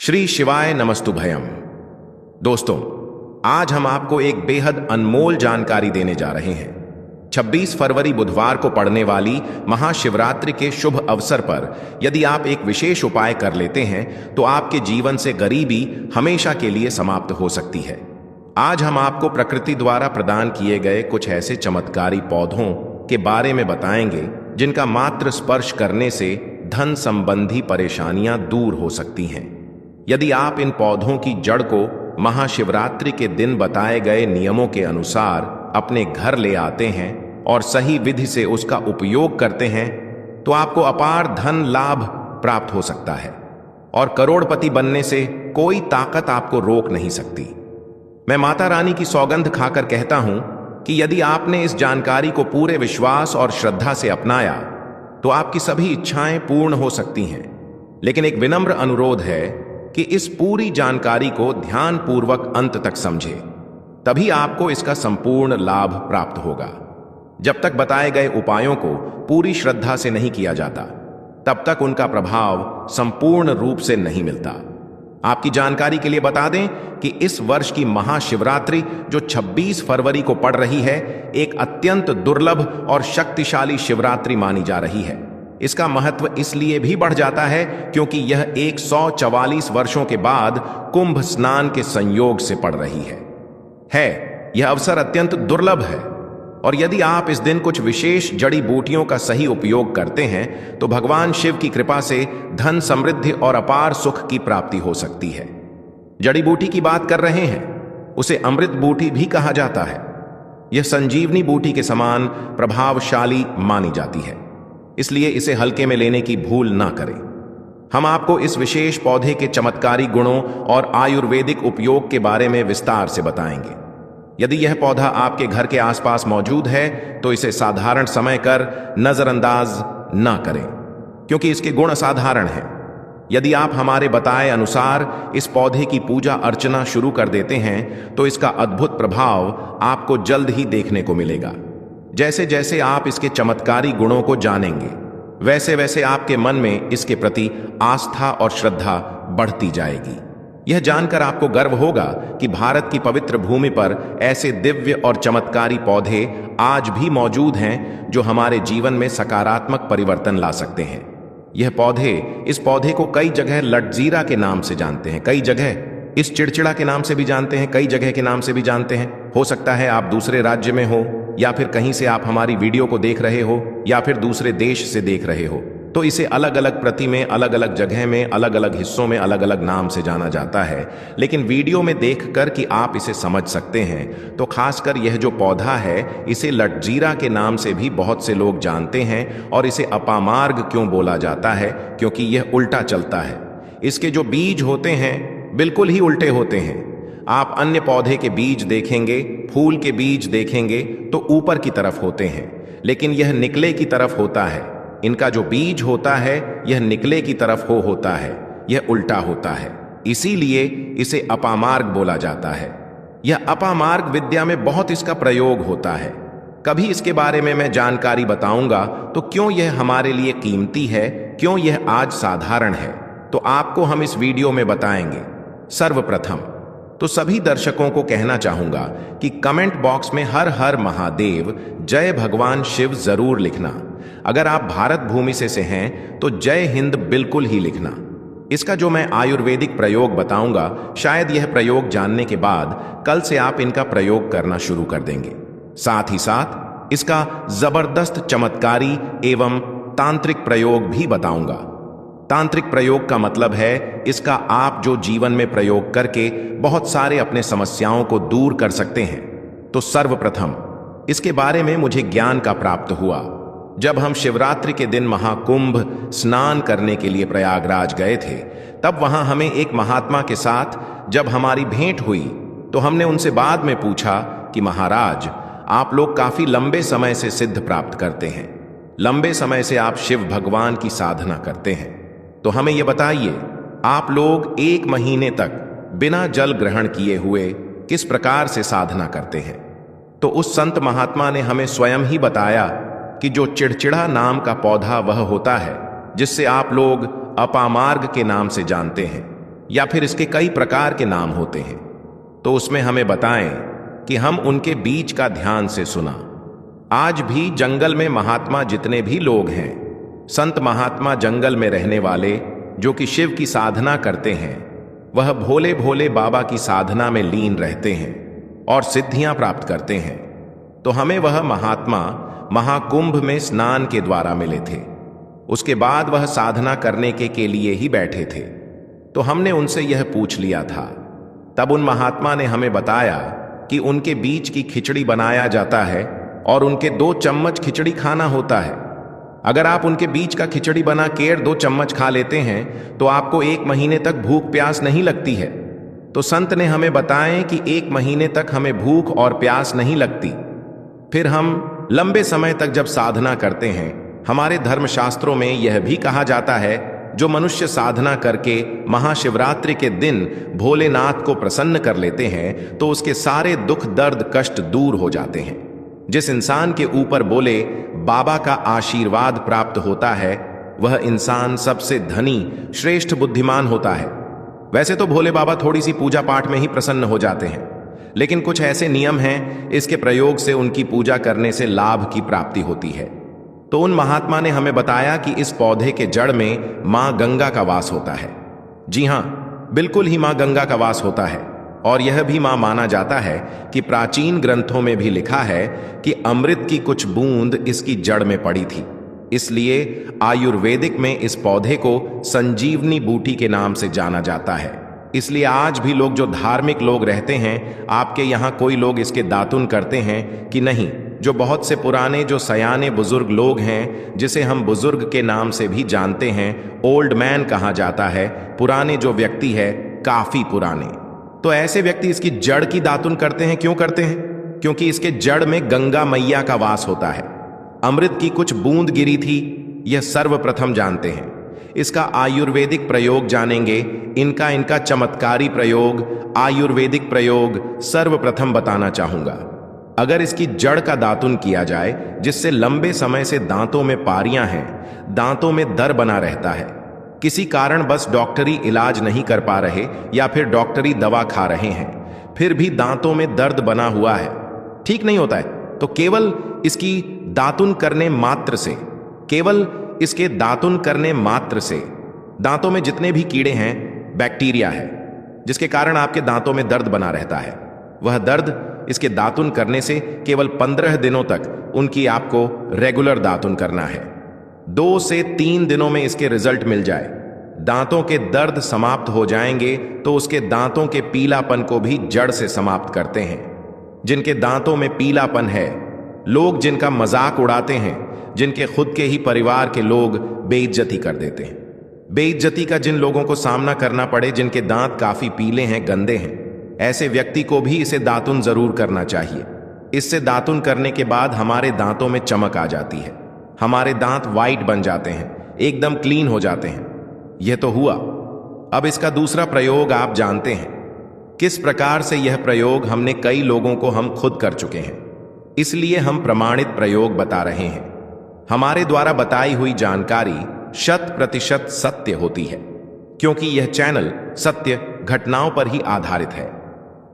श्री शिवाय नमस्तुभयम। दोस्तों, आज हम आपको एक बेहद अनमोल जानकारी देने जा रहे हैं। 26 फरवरी बुधवार को पड़ने वाली महाशिवरात्रि के शुभ अवसर पर यदि आप एक विशेष उपाय कर लेते हैं तो आपके जीवन से गरीबी हमेशा के लिए समाप्त हो सकती है। आज हम आपको प्रकृति द्वारा प्रदान किए गए कुछ ऐसे चमत्कारी पौधों के बारे में बताएंगे जिनका मात्र स्पर्श करने से धन संबंधी परेशानियां दूर हो सकती हैं। यदि आप इन पौधों की जड़ को महाशिवरात्रि के दिन बताए गए नियमों के अनुसार अपने घर ले आते हैं और सही विधि से उसका उपयोग करते हैं तो आपको अपार धन लाभ प्राप्त हो सकता है और करोड़पति बनने से कोई ताकत आपको रोक नहीं सकती। मैं माता रानी की सौगंध खाकर कहता हूं कि यदि आपने इस जानकारी को पूरे विश्वास और श्रद्धा से अपनाया तो आपकी सभी इच्छाएं पूर्ण हो सकती हैं। लेकिन एक विनम्र अनुरोध है कि इस पूरी जानकारी को ध्यानपूर्वक अंत तक समझें, तभी आपको इसका संपूर्ण लाभ प्राप्त होगा। जब तक बताए गए उपायों को पूरी श्रद्धा से नहीं किया जाता तब तक उनका प्रभाव संपूर्ण रूप से नहीं मिलता। आपकी जानकारी के लिए बता दें कि इस वर्ष की महाशिवरात्रि जो 26 फरवरी को पड़ रही है, एक अत्यंत दुर्लभ और शक्तिशाली शिवरात्रि मानी जा रही है। इसका महत्व इसलिए भी बढ़ जाता है क्योंकि यह 144 वर्षों के बाद कुंभ स्नान के संयोग से पड़ रही है। यह अवसर अत्यंत दुर्लभ है और यदि आप इस दिन कुछ विशेष जड़ी बूटियों का सही उपयोग करते हैं तो भगवान शिव की कृपा से धन समृद्धि और अपार सुख की प्राप्ति हो सकती है। जड़ी बूटी की बात कर रहे हैं, उसे अमृत बूटी भी कहा जाता है। यह संजीवनी बूटी के समान प्रभावशाली मानी जाती है, इसलिए इसे हल्के में लेने की भूल ना करें। हम आपको इस विशेष पौधे के चमत्कारी गुणों और आयुर्वेदिक उपयोग के बारे में विस्तार से बताएंगे। यदि यह पौधा आपके घर के आसपास मौजूद है तो इसे साधारण समय कर नजरअंदाज ना करें क्योंकि इसके गुण असाधारण हैं। यदि आप हमारे बताए अनुसार इस पौधे की पूजा अर्चना शुरू कर देते हैं तो इसका अद्भुत प्रभाव आपको जल्द ही देखने को मिलेगा। जैसे जैसे आप इसके चमत्कारी गुणों को जानेंगे वैसे वैसे आपके मन में इसके प्रति आस्था और श्रद्धा बढ़ती जाएगी। यह जानकर आपको गर्व होगा कि भारत की पवित्र भूमि पर ऐसे दिव्य और चमत्कारी पौधे आज भी मौजूद हैं जो हमारे जीवन में सकारात्मक परिवर्तन ला सकते हैं। इस पौधे को कई जगह लटजीरा के नाम से जानते हैं, कई जगह इस चिड़चिड़ा के नाम से भी जानते हैं, कई जगह के नाम से भी जानते हैं। हो सकता है आप दूसरे राज्य में हो या फिर कहीं से आप हमारी वीडियो को देख रहे हो या फिर दूसरे देश से देख रहे हो, तो इसे अलग अलग प्रति में, अलग अलग जगह में, अलग अलग हिस्सों में अलग अलग नाम से जाना जाता है। लेकिन वीडियो में देखकर कि आप इसे समझ सकते हैं तो खासकर यह जो पौधा है इसे लटजीरा के नाम से भी बहुत से लोग जानते हैं। और इसे अपामार्ग क्यों बोला जाता है? क्योंकि यह उल्टा चलता है। इसके जो बीज होते हैं बिल्कुल ही उल्टे होते हैं। आप अन्य पौधे के बीज देखेंगे, फूल के बीज देखेंगे तो ऊपर की तरफ होते हैं, लेकिन यह निकले की तरफ होता है। इनका जो बीज होता है यह निकले की तरफ होता है, यह उल्टा होता है, इसीलिए इसे अपामार्ग बोला जाता है। यह अपामार्ग विद्या में बहुत इसका प्रयोग होता है। कभी इसके बारे में मैं जानकारी बताऊंगा तो क्यों यह हमारे लिए कीमती है, क्यों यह आज साधारण है, तो आपको हम इस वीडियो में बताएंगे। सर्वप्रथम तो सभी दर्शकों को कहना चाहूंगा कि कमेंट बॉक्स में हर हर महादेव, जय भगवान शिव जरूर लिखना। अगर आप भारत भूमि से हैं तो जय हिंद बिल्कुल ही लिखना। इसका जो मैं आयुर्वेदिक प्रयोग बताऊंगा, शायद यह प्रयोग जानने के बाद कल से आप इनका प्रयोग करना शुरू कर देंगे। साथ ही साथ इसका जबरदस्त चमत्कारी एवं तांत्रिक प्रयोग भी बताऊंगा। तांत्रिक प्रयोग का मतलब है इसका आप जो जीवन में प्रयोग करके बहुत सारे अपने समस्याओं को दूर कर सकते हैं। तो सर्वप्रथम इसके बारे में मुझे ज्ञान का प्राप्त हुआ जब हम शिवरात्रि के दिन महाकुंभ स्नान करने के लिए प्रयागराज गए थे। तब वहां हमें एक महात्मा के साथ जब हमारी भेंट हुई तो हमने उनसे बाद में पूछा कि महाराज, आप लोग काफी लंबे समय से सिद्ध प्राप्त करते हैं, लंबे समय से आप शिव भगवान की साधना करते हैं, तो हमें यह बताइए आप लोग 1 महीने तक बिना जल ग्रहण किए हुए किस प्रकार से साधना करते हैं। तो उस संत महात्मा ने हमें स्वयं ही बताया कि जो चिड़चिड़ा नाम का पौधा वह होता है जिससे आप लोग अपामार्ग के नाम से जानते हैं। या फिर इसके कई प्रकार के नाम होते हैं, तो उसमें हमें बताएं कि हम उनके बीच का ध्यान से सुना। आज भी जंगल में महात्मा जितने भी लोग हैं, संत महात्मा जंगल में रहने वाले जो कि शिव की साधना करते हैं, वह भोले भोले बाबा की साधना में लीन रहते हैं और सिद्धियां प्राप्त करते हैं। तो हमें वह महात्मा महाकुंभ में स्नान के द्वारा मिले थे। उसके बाद वह साधना करने के लिए ही बैठे थे। तो हमने उनसे यह पूछ लिया था। तब उन महात्मा ने हमें बताया कि उनके बीच की खिचड़ी बनाया जाता है और उनके 2 चम्मच खिचड़ी खाना होता है। अगर आप उनके बीच का खिचड़ी बना केर 2 चम्मच खा लेते हैं तो आपको 1 महीने तक भूख प्यास नहीं लगती है। तो संत ने हमें बताएं कि 1 महीने तक हमें भूख और प्यास नहीं लगती। फिर हम लंबे समय तक जब साधना करते हैं, हमारे धर्मशास्त्रों में यह भी कहा जाता है, जो मनुष्य साधना करके महाशिवरात्रि के दिन भोलेनाथ को प्रसन्न कर लेते हैं तो उसके सारे दुख दर्द कष्ट दूर हो जाते हैं। जिस इंसान के ऊपर बोले बाबा का आशीर्वाद प्राप्त होता है, वह इंसान सबसे धनी श्रेष्ठ बुद्धिमान होता है। वैसे तो भोले बाबा थोड़ी सी पूजा पाठ में ही प्रसन्न हो जाते हैं, लेकिन कुछ ऐसे नियम हैं, इसके प्रयोग से उनकी पूजा करने से लाभ की प्राप्ति होती है। तो उन महात्मा ने हमें बताया कि इस पौधे के जड़ में मां गंगा का वास होता है। जी हां, बिल्कुल ही मां गंगा का वास होता है। और यह भी मां माना जाता है कि प्राचीन ग्रंथों में भी लिखा है कि अमृत की कुछ बूंद इसकी जड़ में पड़ी थी। इसलिए आयुर्वेदिक में इस पौधे को संजीवनी बूटी के नाम से जाना जाता है। इसलिए आज भी लोग जो धार्मिक लोग रहते हैं, आपके यहाँ कोई लोग इसके दातुन करते हैं कि नहीं? जो बहुत से पुराने जो सयाने बुजुर्ग लोग हैं, जिसे हम बुजुर्ग के नाम से भी जानते हैं, ओल्ड मैन कहा जाता है, पुराने जो व्यक्ति है, काफी पुराने, तो ऐसे व्यक्ति इसकी जड़ की दातुन करते हैं। क्यों करते हैं? क्योंकि इसके जड़ में गंगा मैया का वास होता है। अमृत की कुछ बूंद गिरी थी, यह सर्वप्रथम जानते हैं। इसका आयुर्वेदिक प्रयोग जानेंगे। इनका चमत्कारी प्रयोग, आयुर्वेदिक प्रयोग सर्वप्रथम बताना चाहूंगा। अगर इसकी जड़ का दातुन किया जाए, जिससे लंबे समय से दांतों में पारियां हैं, दांतों में दर्द बना रहता है, किसी कारण बस डॉक्टरी इलाज नहीं कर पा रहे या फिर डॉक्टरी दवा खा रहे हैं, फिर भी दांतों में दर्द बना हुआ है, ठीक नहीं होता है, तो केवल इसकी दातुन करने मात्र से, केवल इसके दातुन करने मात्र से दांतों में जितने भी कीड़े हैं, बैक्टीरिया है, जिसके कारण आपके दांतों में दर्द बना रहता है, वह दर्द इसके दातुन करने से केवल 15 दिनों तक उनकी आपको रेगुलर दातुन करना है। 2 से 3 दिनों में इसके रिजल्ट मिल जाए, दांतों के दर्द समाप्त हो जाएंगे, तो उसके दांतों के पीलापन को भी जड़ से समाप्त करते हैं। जिनके दांतों में पीलापन है, लोग जिनका मजाक उड़ाते हैं, जिनके खुद के ही परिवार के लोग बेइज्जती कर देते हैं, बेइज्जती का जिन लोगों को सामना करना पड़े, जिनके दांत काफी पीले हैं, गंदे हैं, ऐसे व्यक्ति को भी इसे दातुन जरूर करना चाहिए। इससे दातुन करने के बाद हमारे दांतों में चमक आ जाती है, हमारे दांत वाइट बन जाते हैं, एकदम क्लीन हो जाते हैं। यह तो हुआ। अब इसका दूसरा प्रयोग आप जानते हैं। किस प्रकार से यह प्रयोग हमने कई लोगों को हम खुद कर चुके हैं, इसलिए हम प्रमाणित प्रयोग बता रहे हैं। हमारे द्वारा बताई हुई जानकारी 100% सत्य होती है, क्योंकि यह चैनल सत्य घटनाओं पर ही आधारित है।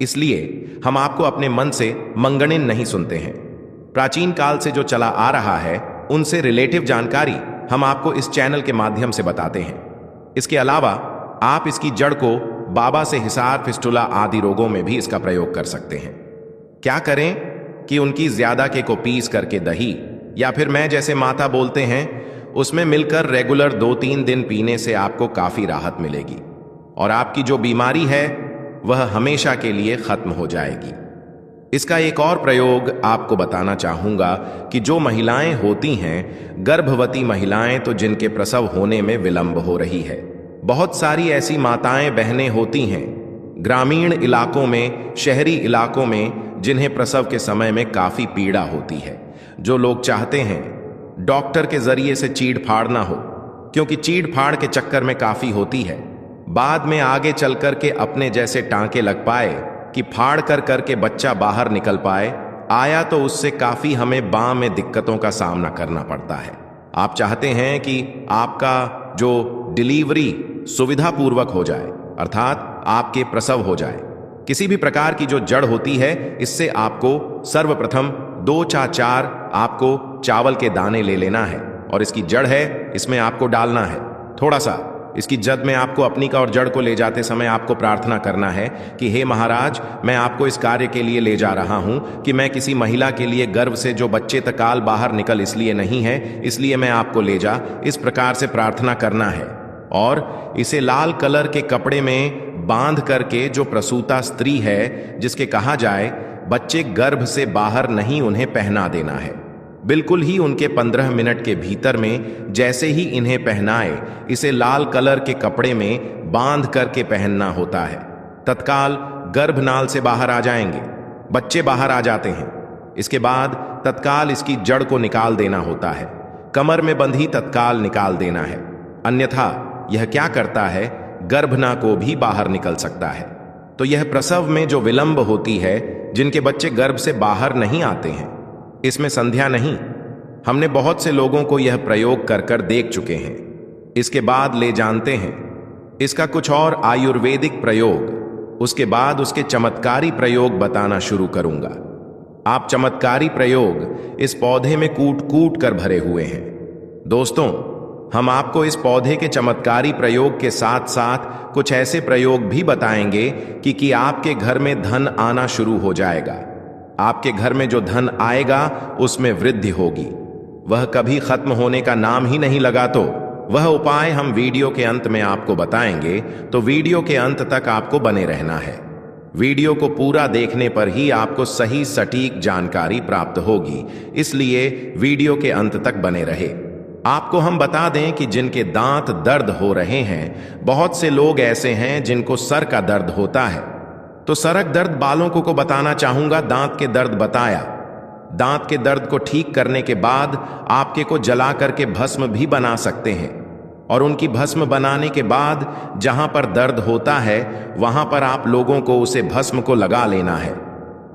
इसलिए हम आपको अपने मन से मंगने नहीं सुनते हैं। प्राचीन काल से जो चला आ रहा है, उनसे रिलेटिव जानकारी हम आपको इस चैनल के माध्यम से बताते हैं। इसके अलावा आप इसकी जड़ को बाबा से हिसार, फिस्टुला आदि रोगों में भी इसका प्रयोग कर सकते हैं। क्या करें कि उनकी ज्यादा के को पीस करके दही या फिर मैं जैसे माता बोलते हैं उसमें मिलकर रेगुलर 2-3 दिन पीने से आपको काफी राहत मिलेगी और आपकी जो बीमारी है वह हमेशा के लिए खत्म हो जाएगी। इसका एक और प्रयोग आपको बताना चाहूंगा कि जो महिलाएं होती हैं, गर्भवती महिलाएं, तो जिनके प्रसव होने में विलंब हो रही है, बहुत सारी ऐसी माताएं बहनें होती हैं ग्रामीण इलाकों में, शहरी इलाकों में, जिन्हें प्रसव के समय में काफी पीड़ा होती है। जो लोग चाहते हैं डॉक्टर के जरिए से चीड़ फाड़ ना हो, क्योंकि चीड़ फाड़ के चक्कर में काफी होती है, बाद में आगे चल कर के अपने जैसे टांके लग पाए कि फाड़ कर करके बच्चा बाहर निकल पाए, आया तो उससे काफी हमें बाँ में दिक्कतों का सामना करना पड़ता है। आप चाहते हैं कि आपका जो डिलीवरी सुविधापूर्वक हो जाए, अर्थात आपके प्रसव हो जाए। किसी भी प्रकार की जो जड़ होती है, इससे आपको सर्वप्रथम 2 4 आपको चावल के दाने ले लेना है और इसकी जड़ है, इसमें आपको डालना है थोड़ा सा। इसकी जद में आपको अपनी का और जड़ को ले जाते समय आपको प्रार्थना करना है कि हे महाराज, मैं आपको इस कार्य के लिए ले जा रहा हूं कि मैं किसी महिला के लिए गर्भ से जो बच्चे तकाल बाहर निकल इसलिए नहीं है, इसलिए मैं आपको ले जा। इस प्रकार से प्रार्थना करना है और इसे लाल कलर के कपड़े में बांध करके जो प्रसूता स्त्री है, जिसके कहा जाए बच्चे गर्भ से बाहर नहीं, उन्हें पहना देना है। बिल्कुल ही उनके 15 मिनट के भीतर में जैसे ही इन्हें पहनाए, इसे लाल कलर के कपड़े में बांध करके पहनना होता है। तत्काल गर्भनाल से बाहर आ जाएंगे, बच्चे बाहर आ जाते हैं। इसके बाद तत्काल इसकी जड़ को निकाल देना होता है, कमर में बंधी तत्काल निकाल देना है, अन्यथा यह क्या करता है, गर्भना को भी बाहर निकल सकता है। तो यह प्रसव में जो विलंब होती है, जिनके बच्चे गर्भ से बाहर नहीं आते हैं, इसमें संध्या नहीं। हमने बहुत से लोगों को यह प्रयोग कर कर देख चुके हैं। इसके बाद ले जानते हैं इसका कुछ और आयुर्वेदिक प्रयोग, उसके बाद उसके चमत्कारी प्रयोग बताना शुरू करूंगा। आप चमत्कारी प्रयोग इस पौधे में कूट कूट कर भरे हुए हैं। दोस्तों, हम आपको इस पौधे के चमत्कारी प्रयोग के साथ साथ कुछ ऐसे प्रयोग भी बताएंगे कि आपके घर में धन आना शुरू हो जाएगा। आपके घर में जो धन आएगा उसमें वृद्धि होगी, वह कभी खत्म होने का नाम ही नहीं लगा। तो वह उपाय हम वीडियो के अंत में आपको बताएंगे, तो वीडियो के अंत तक आपको बने रहना है। वीडियो को पूरा देखने पर ही आपको सही सटीक जानकारी प्राप्त होगी, इसलिए वीडियो के अंत तक बने रहे। आपको हम बता दें कि जिनके दांत दर्द हो रहे हैं, बहुत से लोग ऐसे हैं जिनको सर का दर्द होता है, तो सरक दर्द बालों को बताना चाहूंगा। दांत के दर्द बताया, दांत के दर्द को ठीक करने के बाद आपके को जला करके भस्म भी बना सकते हैं, और उनकी भस्म बनाने के बाद जहां पर दर्द होता है वहां पर आप लोगों को उसे भस्म को लगा लेना है,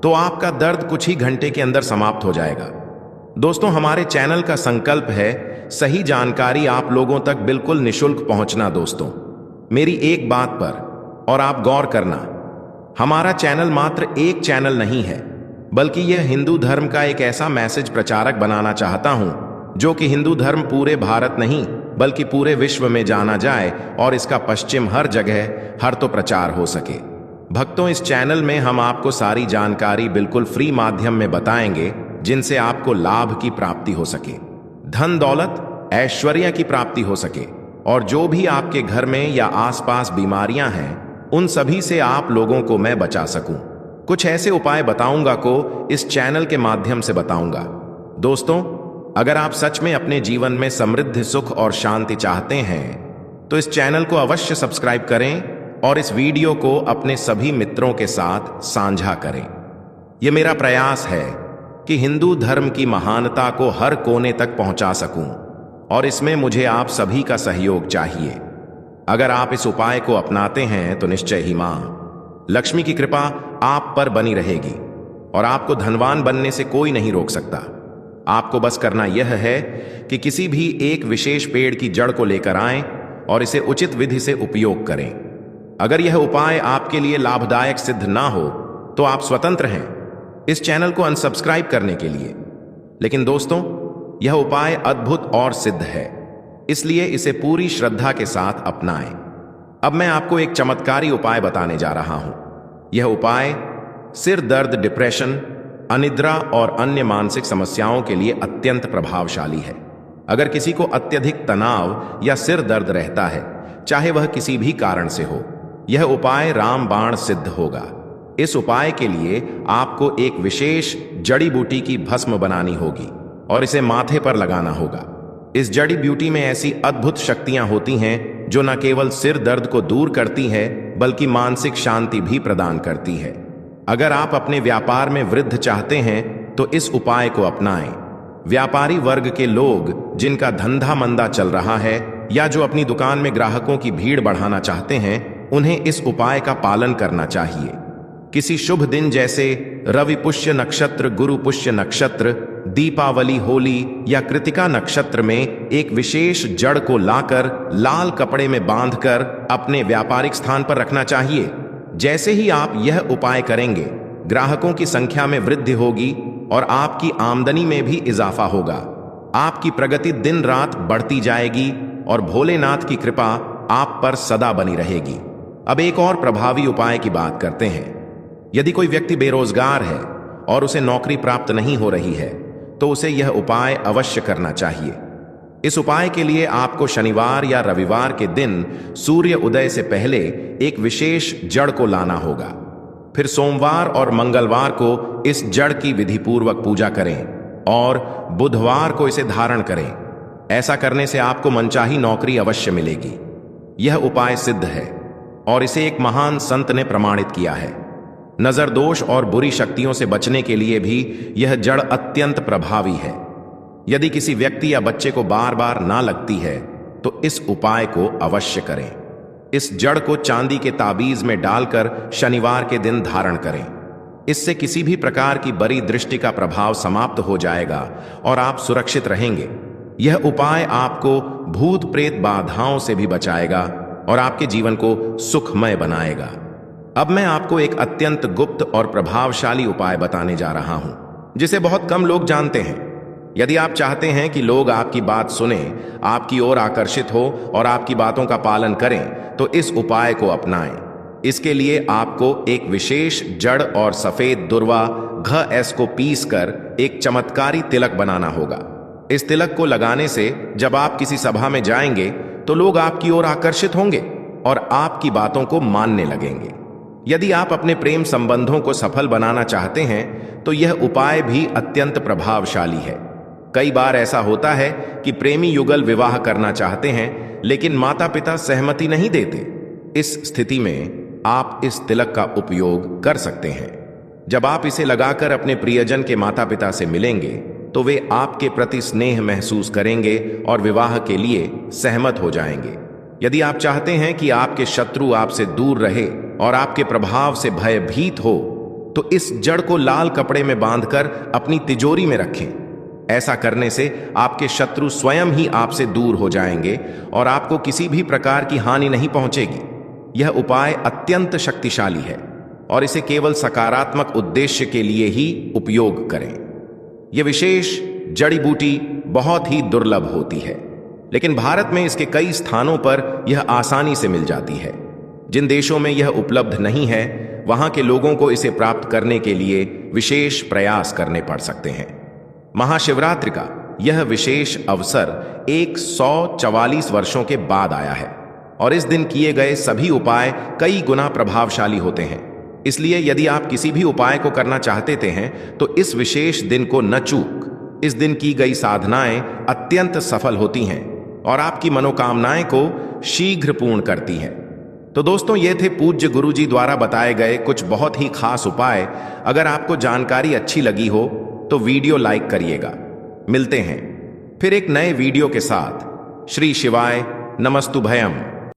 तो आपका दर्द कुछ ही घंटे के अंदर समाप्त हो जाएगा। दोस्तों, हमारे चैनल का संकल्प है सही जानकारी आप लोगों तक बिल्कुल निशुल्क पहुंचना। दोस्तों, मेरी एक बात पर और आप गौर करना, हमारा चैनल मात्र एक चैनल नहीं है, बल्कि यह हिंदू धर्म का एक ऐसा मैसेज प्रचारक बनाना चाहता हूं जो कि हिंदू धर्म पूरे भारत नहीं बल्कि पूरे विश्व में जाना जाए और इसका पश्चिम हर जगह हर तो प्रचार हो सके। भक्तों, इस चैनल में हम आपको सारी जानकारी बिल्कुल फ्री माध्यम में बताएंगे, जिनसे आपको लाभ की प्राप्ति हो सके, धन दौलत ऐश्वर्य की प्राप्ति हो सके, और जो भी आपके घर में या आसपास बीमारियां हैं उन सभी से आप लोगों को मैं बचा सकूं। कुछ ऐसे उपाय बताऊंगा को इस चैनल के माध्यम से बताऊंगा। दोस्तों, अगर आप सच में अपने जीवन में समृद्धि, सुख और शांति चाहते हैं तो इस चैनल को अवश्य सब्सक्राइब करें और इस वीडियो को अपने सभी मित्रों के साथ साझा करें। यह मेरा प्रयास है कि हिंदू धर्म की महानता को हर कोने तक पहुंचा सकूं, और इसमें मुझे आप सभी का सहयोग चाहिए। अगर आप इस उपाय को अपनाते हैं तो निश्चय ही मां लक्ष्मी की कृपा आप पर बनी रहेगी और आपको धनवान बनने से कोई नहीं रोक सकता। आपको बस करना यह है कि किसी भी एक विशेष पेड़ की जड़ को लेकर आएं और इसे उचित विधि से उपयोग करें। अगर यह उपाय आपके लिए लाभदायक सिद्ध ना हो तो आप स्वतंत्र हैं इस चैनल को अनसब्सक्राइब करने के लिए। लेकिन दोस्तों, यह उपाय अद्भुत और सिद्ध है, इसलिए इसे पूरी श्रद्धा के साथ अपनाएं। अब मैं आपको एक चमत्कारी उपाय बताने जा रहा हूं। यह उपाय सिर दर्द, डिप्रेशन, अनिद्रा और अन्य मानसिक समस्याओं के लिए अत्यंत प्रभावशाली है। अगर किसी को अत्यधिक तनाव या सिर दर्द रहता है, चाहे वह किसी भी कारण से हो, यह उपाय रामबाण सिद्ध होगा। इस उपाय के लिए आपको एक विशेष जड़ी बूटी की भस्म बनानी होगी और इसे माथे पर लगाना होगा। इस जड़ी बूटी में ऐसी अद्भुत शक्तियां होती हैं जो न केवल सिर दर्द को दूर करती है बल्कि मानसिक शांति भी प्रदान करती है। अगर आप अपने व्यापार में वृद्धि चाहते हैं तो इस उपाय को अपनाएं। व्यापारी वर्ग के लोग जिनका धंधा मंदा चल रहा है या जो अपनी दुकान में ग्राहकों की भीड़ बढ़ाना चाहते हैं, उन्हें इस उपाय का पालन करना चाहिए, किसी शुभ दिन जैसे रवि पुष्य नक्षत्र, गुरु पुष्य नक्षत्र, दीपावली, होली या कृतिका नक्षत्र में एक विशेष जड़ को लाकर लाल कपड़े में बांधकर अपने व्यापारिक स्थान पर रखना चाहिए। जैसे ही आप यह उपाय करेंगे, ग्राहकों की संख्या में वृद्धि होगी और आपकी आमदनी में भी इजाफा होगा। आपकी प्रगति दिन रात बढ़ती जाएगी और भोलेनाथ की कृपा आप पर सदा बनी रहेगी। अब एक और प्रभावी उपाय की बात करते हैं। यदि कोई व्यक्ति बेरोजगार है और उसे नौकरी प्राप्त नहीं हो रही है, तो उसे यह उपाय अवश्य करना चाहिए। इस उपाय के लिए आपको शनिवार या रविवार के दिन सूर्य उदय से पहले एक विशेष जड़ को लाना होगा। फिर सोमवार और मंगलवार को इस जड़ की विधिपूर्वक पूजा करें और बुधवार को इसे धारण करें। ऐसा करने से आपको मनचाही नौकरी अवश्य मिलेगी। यह उपाय सिद्ध है और इसे एक महान संत ने प्रमाणित किया है। नजर दोष और बुरी शक्तियों से बचने के लिए भी यह जड़ अत्यंत प्रभावी है। यदि किसी व्यक्ति या बच्चे को बार बार ना लगती है, तो इस उपाय को अवश्य करें। इस जड़ को चांदी के ताबीज में डालकर शनिवार के दिन धारण करें। इससे किसी भी प्रकार की बुरी दृष्टि का प्रभाव समाप्त हो जाएगा और आप सुरक्षित रहेंगे। यह उपाय आपको भूत प्रेत बाधाओं से भी बचाएगा और आपके जीवन को सुखमय बनाएगा। अब मैं आपको एक अत्यंत गुप्त और प्रभावशाली उपाय बताने जा रहा हूं, जिसे बहुत कम लोग जानते हैं। यदि आप चाहते हैं कि लोग आपकी बात सुने, आपकी ओर आकर्षित हो और आपकी बातों का पालन करें, तो इस उपाय को अपनाएं। इसके लिए आपको एक विशेष जड़ और सफेद दुर्वा घ को पीसकर एक चमत्कारी तिलक बनाना होगा। इस तिलक को लगाने से जब आप किसी सभा में जाएंगे, तो लोग आपकी ओर आकर्षित होंगे और आपकी बातों को मानने लगेंगे। यदि आप अपने प्रेम संबंधों को सफल बनाना चाहते हैं, तो यह उपाय भी अत्यंत प्रभावशाली है। कई बार ऐसा होता है कि प्रेमी युगल विवाह करना चाहते हैं, लेकिन माता पिता सहमति नहीं देते। इस स्थिति में आप इस तिलक का उपयोग कर सकते हैं। जब आप इसे लगाकर अपने प्रियजन के माता पिता से मिलेंगे, तो वे आपके प्रति स्नेह महसूस करेंगे और विवाह के लिए सहमत हो जाएंगे। यदि आप चाहते हैं कि आपके शत्रु आपसे दूर रहे और आपके प्रभाव से भयभीत हो, तो इस जड़ को लाल कपड़े में बांधकर अपनी तिजोरी में रखें। ऐसा करने से आपके शत्रु स्वयं ही आपसे दूर हो जाएंगे और आपको किसी भी प्रकार की हानि नहीं पहुंचेगी। यह उपाय अत्यंत शक्तिशाली है और इसे केवल सकारात्मक उद्देश्य के लिए ही उपयोग करें। यह विशेष जड़ी बूटी बहुत ही दुर्लभ होती है, लेकिन भारत में इसके कई स्थानों पर यह आसानी से मिल जाती है। जिन देशों में यह उपलब्ध नहीं है, वहां के लोगों को इसे प्राप्त करने के लिए विशेष प्रयास करने पड़ सकते हैं। महाशिवरात्रि का यह विशेष अवसर 144 वर्षों के बाद आया है और इस दिन किए गए सभी उपाय कई गुना प्रभावशाली होते हैं। इसलिए यदि आप किसी भी उपाय को करना चाहते हैं, तो इस विशेष दिन को न चूक। इस दिन की गई साधनाएं अत्यंत सफल होती हैं और आपकी मनोकामनाएं को शीघ्र पूर्ण करती हैं। तो दोस्तों, ये थे पूज्य गुरुजी द्वारा बताए गए कुछ बहुत ही खास उपाय। अगर आपको जानकारी अच्छी लगी हो तो वीडियो लाइक करिएगा। मिलते हैं फिर एक नए वीडियो के साथ। श्री शिवाय नमस्तुभयम।